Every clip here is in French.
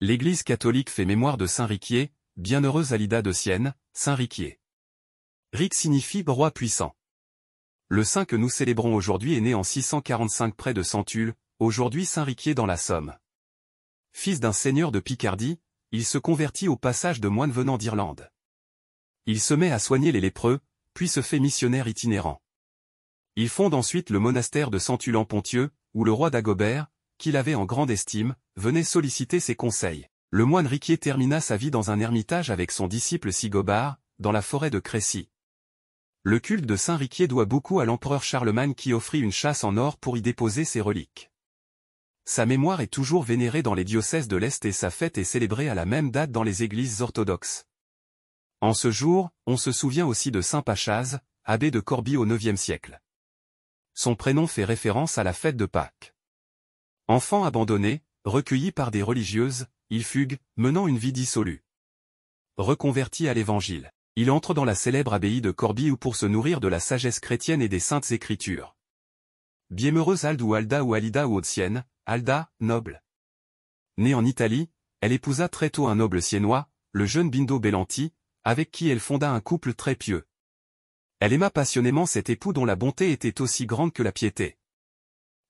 L'Église catholique fait mémoire de saint Riquier, bienheureuse Alida de Sienne, saint Riquier. Ric signifie roi puissant. Le saint que nous célébrons aujourd'hui est né en 645 près de Centulle, aujourd'hui saint Riquier dans la Somme. Fils d'un seigneur de Picardie, il se convertit au passage de moines venant d'Irlande. Il se met à soigner les lépreux, puis se fait missionnaire itinérant. Il fonde ensuite le monastère de Centulle-en-Ponthieu, où le roi Dagobert, qu'il avait en grande estime, venait solliciter ses conseils. Le moine Riquier termina sa vie dans un ermitage avec son disciple Sigobard, dans la forêt de Crécy. Le culte de saint Riquier doit beaucoup à l'empereur Charlemagne qui offrit une châsse en or pour y déposer ses reliques. Sa mémoire est toujours vénérée dans les diocèses de l'Est et sa fête est célébrée à la même date dans les églises orthodoxes. En ce jour, on se souvient aussi de saint Pachase, abbé de Corbie au IXe siècle. Son prénom fait référence à la fête de Pâques. Enfant abandonné, recueilli par des religieuses, il fugue, menant une vie dissolue. Reconverti à l'Évangile, il entre dans la célèbre abbaye de Corbie où pour se nourrir de la sagesse chrétienne et des saintes écritures. Bienheureuse Alda ou Alida ou Haute-Sienne, Alda, noble. Née en Italie, elle épousa très tôt un noble siennois, le jeune Bindo Bellanti, avec qui elle fonda un couple très pieux. Elle aima passionnément cet époux dont la bonté était aussi grande que la piété.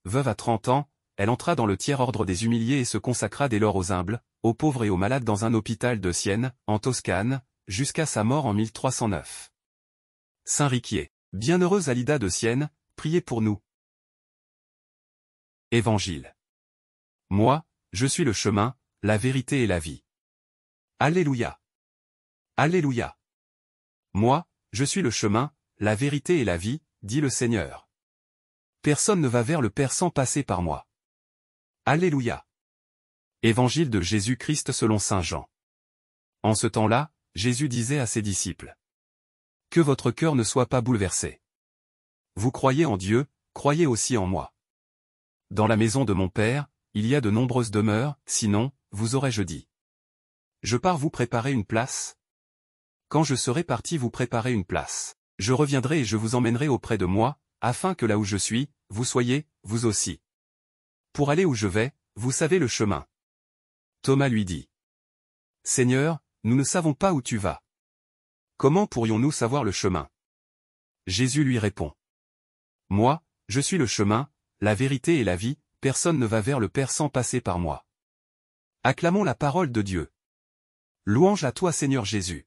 Veuve à 30 ans, elle entra dans le tiers-ordre des humiliés et se consacra dès lors aux humbles, aux pauvres et aux malades dans un hôpital de Sienne, en Toscane, jusqu'à sa mort en 1309. Saint Riquier, bienheureuse Alida de Sienne, priez pour nous. Évangile. Moi, je suis le chemin, la vérité et la vie. Alléluia. Alléluia. Moi, je suis le chemin, la vérité et la vie, dit le Seigneur. Personne ne va vers le Père sans passer par moi. Alléluia. Évangile de Jésus-Christ selon saint Jean. En ce temps-là, Jésus disait à ses disciples. Que votre cœur ne soit pas bouleversé. Vous croyez en Dieu, croyez aussi en moi. Dans la maison de mon Père, il y a de nombreuses demeures, sinon, vous aurais-je dit. Je pars vous préparer une place. Quand je serai parti vous préparer une place, je reviendrai et je vous emmènerai auprès de moi, afin que là où je suis, vous soyez, vous aussi. Pour aller où je vais, vous savez le chemin. Thomas lui dit. Seigneur, nous ne savons pas où tu vas. Comment pourrions-nous savoir le chemin? Jésus lui répond. Moi, je suis le chemin, la vérité et la vie, personne ne va vers le Père sans passer par moi. Acclamons la parole de Dieu. Louange à toi Seigneur Jésus.